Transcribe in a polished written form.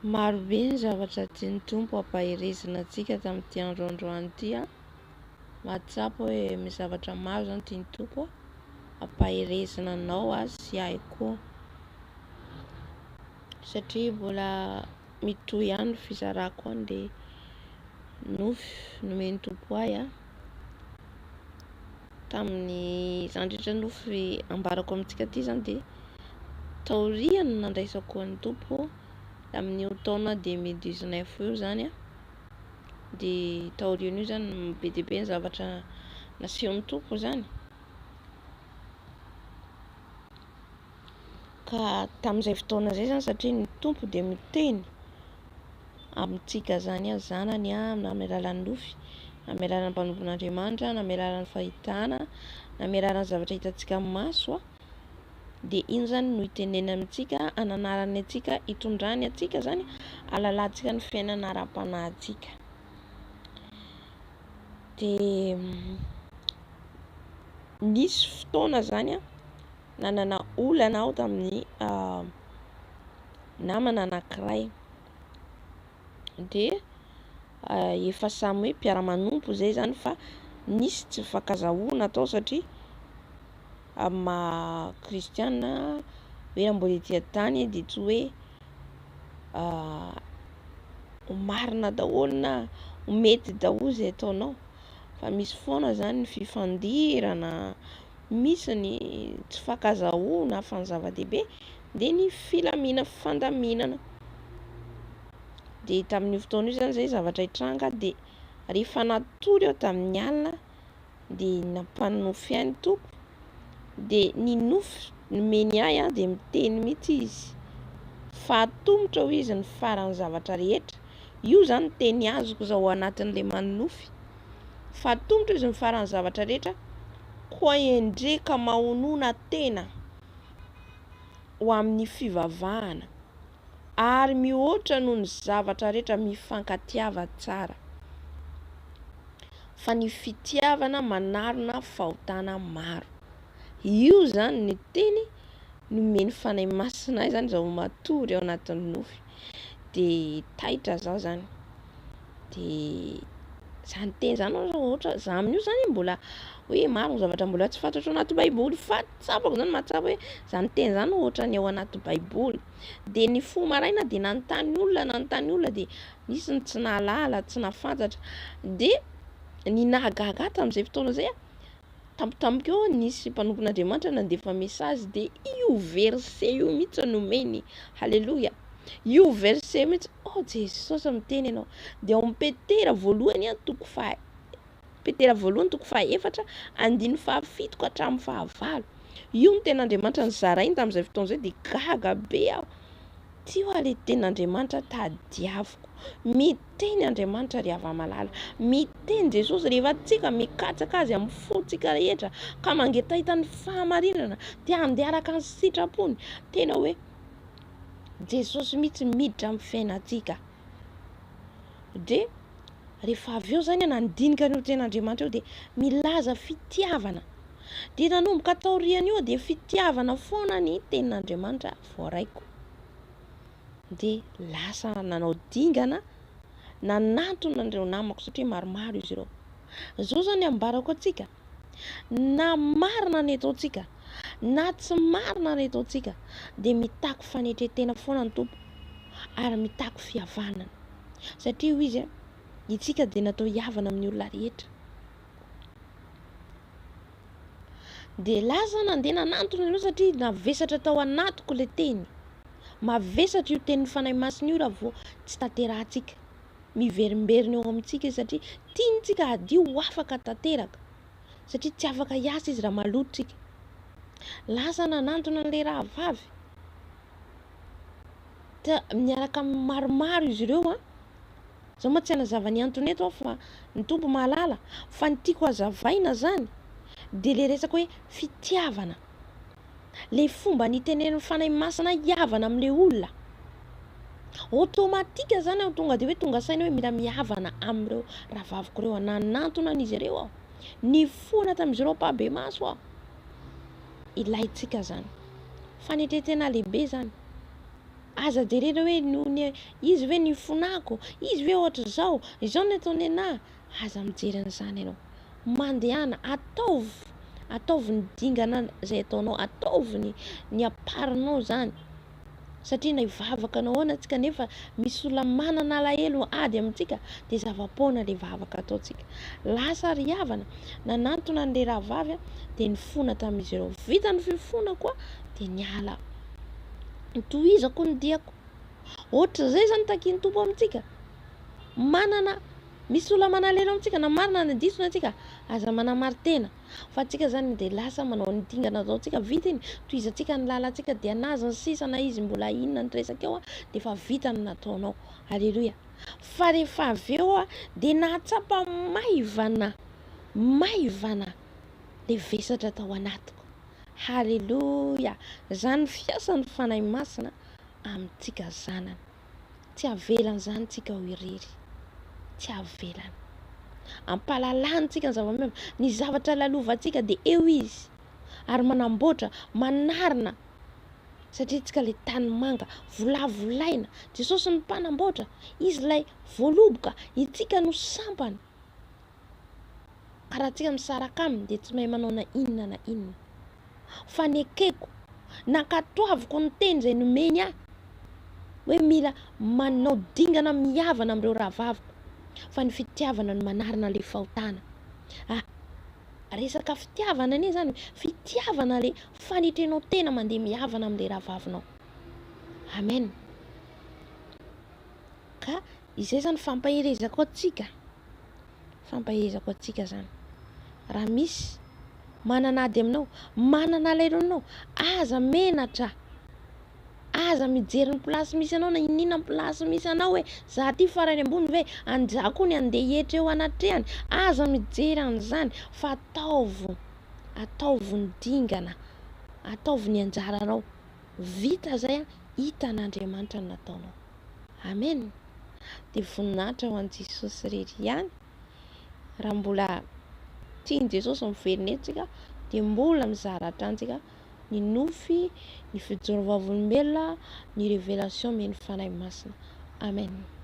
Marobe ny zavatra tian'ny tompo ampahirizina antsika tamin'ity androandroany ity a. Mahatsapa hoe misy zavatra maro zany tian'ny tompo ampahirizina anao a sy ahy koa. Satria mbola mitohy ihany ny fizarako any de nofy nomeny tompo ahy a. Tamin'ny zany rehetra nofy ambarako amintsika ty zany de taoriany nandraisako an'ny tompo tamin'io taona 2019 io zany a. De taorian'io zany be dia be ny zavatra nasehon'ny tompo zany. Ka tamin'izay fotoana zay zany satria ny tompo de miteny amintsika zany a, zanany a, amin'ny alalan'ny nofy, amin'ny alalan'ny mpanompon'Andriamanitra, amin'ny alalan'ny fahitana, amin'ny alalan'ny zavatra hitantsika amin'ny maso a. De iny zany no itenena amintsika, ananarany antsika, hitondrany antsika zany, alalantsika ny fiainana ara-panahintsika. De nisy fotoana zany a nanana olana aho tamin'ny namana anankiray. De efa samy hoe mpiara-manompo zay zany fa nisy tsy fifankazahoana tao satria amin'ny maha kristiana hoe mbola etỳ tany de tsy hoe ho marina daholo na ho mety daholo zay ataonao. Fa misy foana zany ny fifandirana, misy ny tsy fifankazahoana fa ny zava-dehibe de ny fifandaminana. De tamin'io fotoana io zany zay zavatra hitranga de rehefa natory aho tamin'ny alina de nampanofy ahy ny tompo. De ny nofy nomeny ahy a de miteny mihitsy izy fa tongotra ho izy ny faran'ny zavatra rehetra. Io zany teny azoko zao anatin'le manofy. Fa tongotra izy ny faran'ny zavatra rehetra, koa endreka mahonoana tena ho amin'ny fivavahana ary mihoatra noho ny zavatra rehetra mifankatiava tsara. Fa ny fitiavana manarona fahotana maro. Io zany ny teny nomeny fanahy masina ahy zany zaho matory ao anatin'ny nofy. De taitra zaho zany. De zany teny zany ohatra za amin'io zany mbola hoe maro ny zavatra mbola tsy fantatro anaty baiboly fa tsapako zany mahatsapa hoe zany teny zany ohatra ny ao anaty baiboly. De ny fo maraina de nanontany olona de nisy ny tsy nahalala, tsy nafantatra. De ny nahagaga tamin'izay fotoana zay a, tampotampoka eo nisy mpanompon'Andriamanitra nandefa mesazy de io verset io mihitsy nomeny. Halleluja. Io verset mihitsy, oh Jesosy miteny ianao. De ao amin'ny PETERA-4 toko faha-4 andiny faha-7 ka hatramin'ny faha-9. Io ny ten'Andriamanitra nizarainy tamin'izay fotoana zay de gaga be aho. Ty ho le ten'Andriamanitra tadiaviko. Miteny Andriamanitra ry ava-malala. Miteny Jesosy rehefa tsika mikatsaka azy amin'ny fontsika rehetra ka mangetahita ny fahamarinana te handeha araka ny sitrapony. Tena hoe Jesosy mihitsy miditra amin'ny fiainantsika. De rehefa avy eo zany nandinika an'io ten'Andriamanitra io de milaza fitiavana. De nanomboka taorian'io de fitiavana foana ny tenin'Andriamanitra voaraiko. De lasa nanao dingana, nanantona an'ireo namako satria maromaro izy ireo. Zao zany ambarako antsika, na marina ny ataontsika na tsy marina ny ataontsika de mitaky fanetretena foana ny tompo ary mitaky fihavanana. Satria io izy itsika de natao hiavana amin'ny olona rehetra. De lasa nandeha nanantona an'io satria navesatra tao anatiko le teny. Mavesatra io tenin'ny fanahy masina io raha vao tsy tanterahantsika. Miverimberina eo amintsika satria tiantsika hadio ho afaka tanteraka. Satria tsy afaka hiasa izy raha maloto tsika. Lasa nanantona an'le rahavavy. Miaraka amin'ny maromaro izy ireo a. Zaho moa tsy hanazava ny antony eto fa ny tompo mahalala. Fa ny tiako hazavaina zany de le resaka hoe fitiavana. Le fomba nitenen'ny fanahy masina hiavana amin'le olona. Automatika zany aho tonga de hoe tonga saina hoe mila mihavana amin'ireo rahavaviko ireo. Nanantona an'izy ireo aho. Ny foana tamin'izy ireo mpabe maso aho. Ilaitsika zany. Fanetretena lehibe zany. aza jerena hoe izy hoe nifonako, izy hoe ohatra zao no ataony anahy. Aza mijery an'izany ianao. Mandehana, ataovy ny dingana zay ataonao, ataovy ny aparinao zany. Satria na hivavaka anao antsika nefa misy olona manana alahelo ady amintsika dia zava-poana le vavaka ataontsika. Lasa ry havana, nanantona an'le rahavavy dia nifona tamin'izy ireo. Vita ny fifona koa dia niala. Tohizako ny diako. Ohatra zay zany takiany Tompo amintsika. Misy olona manalelo amintsika na marina na diso antsika, aza manamary tena. Fa antsika zany dia lasa manao ny dingana ataontsika vita iny. Tohizantsika ny lalantsika dia naza ny sisa na izy mbola inona ny resaka eo dia efa vita ny nataonao. Aleloia. Fa rehefa avy eo dia nahatsapa maivana le vesatra tao anatiko. Haleloia. Zany fiasan'ny fanahy masina amintsika zanany. Tsy avelany zany tsika ho irery. Tsy avelany. Ampalalantsika ny zava-mahazo. Ny zavatra lalovantsika dia eo izy. Ary manamboatra, manarina. Satria tsika le tany manga, volavolaina. Jesosy ny mpanamboatra. Izy lay voaloboka. Itsika no sampany. Karaha tsika misaraka aminy dia tsy mahay manao na inona. Fa ny ekeko, nakatoaviko ny teny izay nomeny ahy. Hoe mila manao dingana mihavana amin'ireo rahavaviko. Fa ny fitiavana no manarina le fahotana. Resaka fitiavana anie zany, fitiavana le fanitrenao tena mandeha mihavana amin'le rahavavinao. Amen. Ka izay zany fampaherezako antsika zany. Raha misy manana ady aminao, manana alahelo aminao, aza menatra. Aza mijery ny plasy misy anao na inona ny plasy misy anao hoe za ty farany ambony ve anjako ny andeha hihetra eo anatrehany. Aza mijery an'izany fa ataovy ny dingana, ataovy ny anjaranao. Vita zay hita n'Andriamanitra ny nataonao. Amen. Dia voninahitra ho an'i Jesosy irery ihany. Raha mbola tiany Jesosy miverina etsika dia mbola mizara hatransika ny nofy, ny fijoro vavolombelona, ny revelation men'ny fanahy masina. Amen.